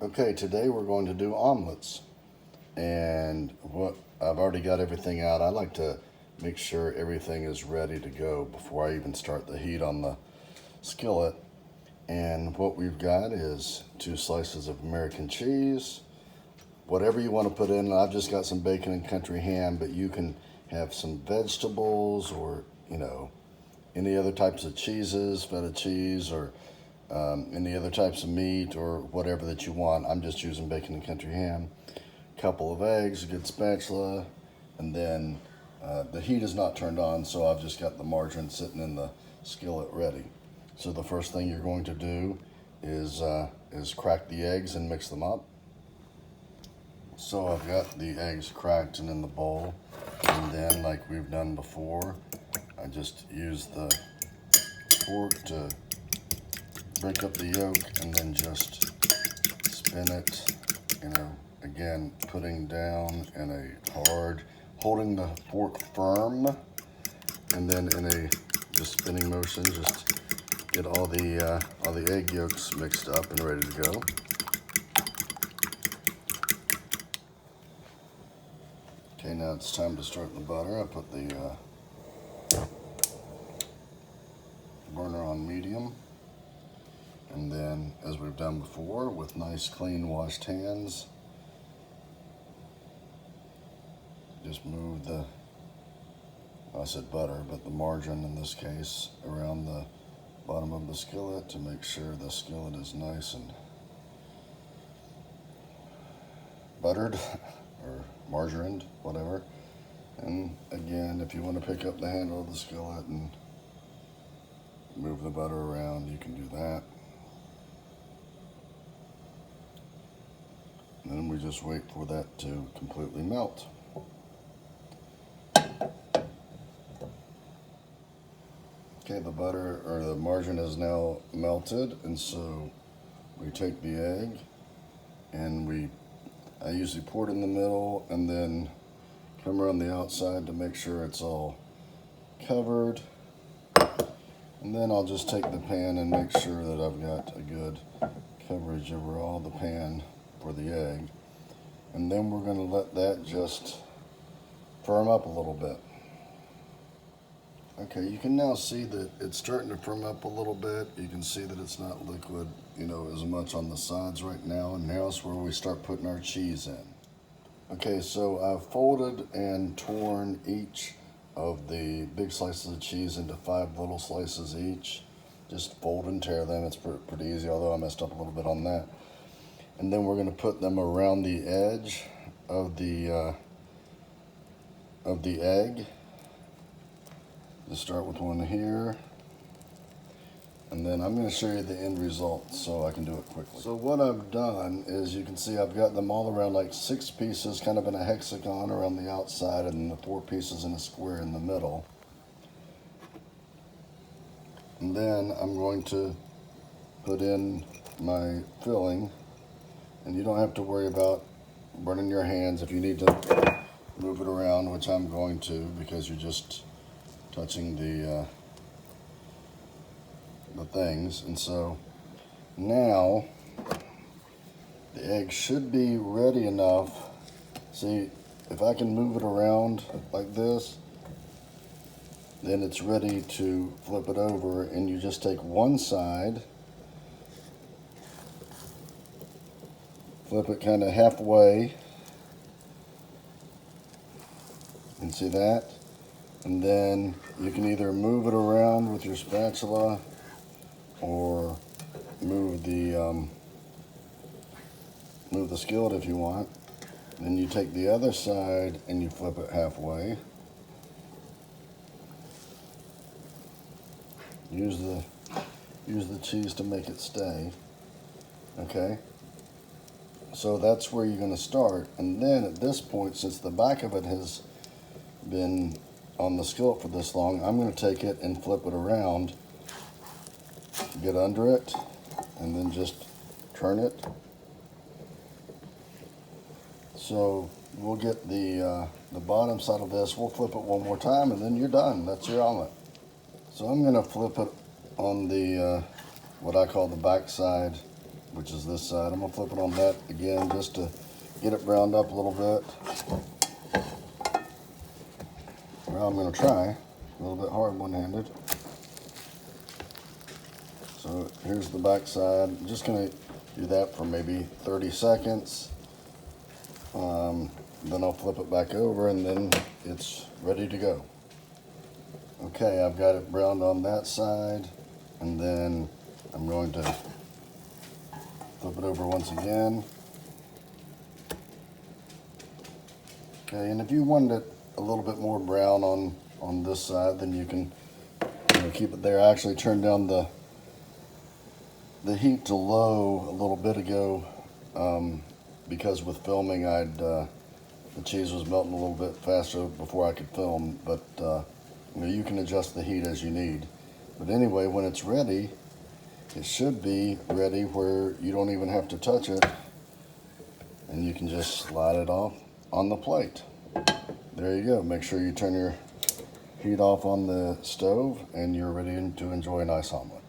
Okay, today we're going to do omelets. And what I've already got everything out. I like to make sure everything is ready to go before I even start the heat on the skillet. And what we've got is 2 slices of American cheese, whatever you want to put in. I've just got some bacon and country ham, but you can have some vegetables or, any other types of cheeses, feta cheese, or any other types of meat or whatever that you want. I'm just using bacon and country ham. Couple of eggs, a good spatula, and then the heat is not turned on, so I've just got the margarine sitting in the skillet ready. So the first thing you're going to do is crack the eggs and mix them up. So I've got the eggs cracked and in the bowl, and then like we've done before, I just use the fork to break up the yolk and then just spin it, again, putting down in a hard, holding the fork firm, and then in a just spinning motion, just get all the egg yolks mixed up and ready to go. Okay, now it's time to start the butter. I put the burner on medium. And then, as we've done before, with nice, clean, washed hands, just move I said butter, but the margarine in this case, around the bottom of the skillet to make sure the skillet is nice and buttered or margarined, whatever. And again, if you want to pick up the handle of the skillet and move the butter around, you can do that. And then we just wait for that to completely melt. Okay, the butter or the margarine is now melted, and so we take the egg and I usually pour it in the middle and then come around the outside to make sure it's all covered. And then I'll just take the pan and make sure that I've got a good coverage over all the pan for the egg. And then we're going to let that just firm up a little bit. Okay, you can now see that it's starting to firm up a little bit. You can see that it's not liquid, as much on the sides right now. And now's where we start putting our cheese in. Okay, so I've folded and torn each of the big slices of cheese into 5 little slices each. Just fold and tear them. It's pretty easy, although I messed up a little bit on that. And then we're going to put them around the edge of the egg. Just start with one here, and then I'm going to show you the end result so I can do it quickly. So what I've done is, you can see I've got them all around, like 6 pieces kind of in a hexagon around the outside, and the 4 pieces in a square in the middle. And then I'm going to put in my filling, and you don't have to worry about burning your hands if you need to move it around, which I'm going to, because you're just touching the things. And so now the egg should be ready enough. See, if I can move it around like this, then it's ready to flip it over, and you just take one side, flip it kind of halfway, you can see that. And then you can either move it around with your spatula or move the skillet if you want. Then you take the other side and you flip it halfway. Use the cheese to make it stay. Okay. So that's where you're going to start. And then at this point, since the back of it has been on the skillet for this long, I'm going to take it and flip it around, get under it, and then just turn it. So we'll get the bottom side of this, we'll flip it one more time, and then you're done. That's your omelet. So I'm going to flip it on the what I call the back side which is this side. I'm gonna flip it on that again just to get it browned up a little bit. Well, I'm gonna try a little bit hard one-handed. So here's the back side. I'm just gonna do that for maybe 30 seconds. Then I'll flip it back over and then it's ready to go. Okay, I've got it browned on that side, and then I'm going to flip it over once again. Okay, and if you want it a little bit more brown on this side, then you can keep it there. I actually turned down the heat to low a little bit ago because with filming the cheese was melting a little bit faster before I could film, but you can adjust the heat as you need. But anyway, when it's ready, it should be ready where you don't even have to touch it, and you can just slide it off on the plate. There you go. Make sure you turn your heat off on the stove and you're ready to enjoy a nice omelet.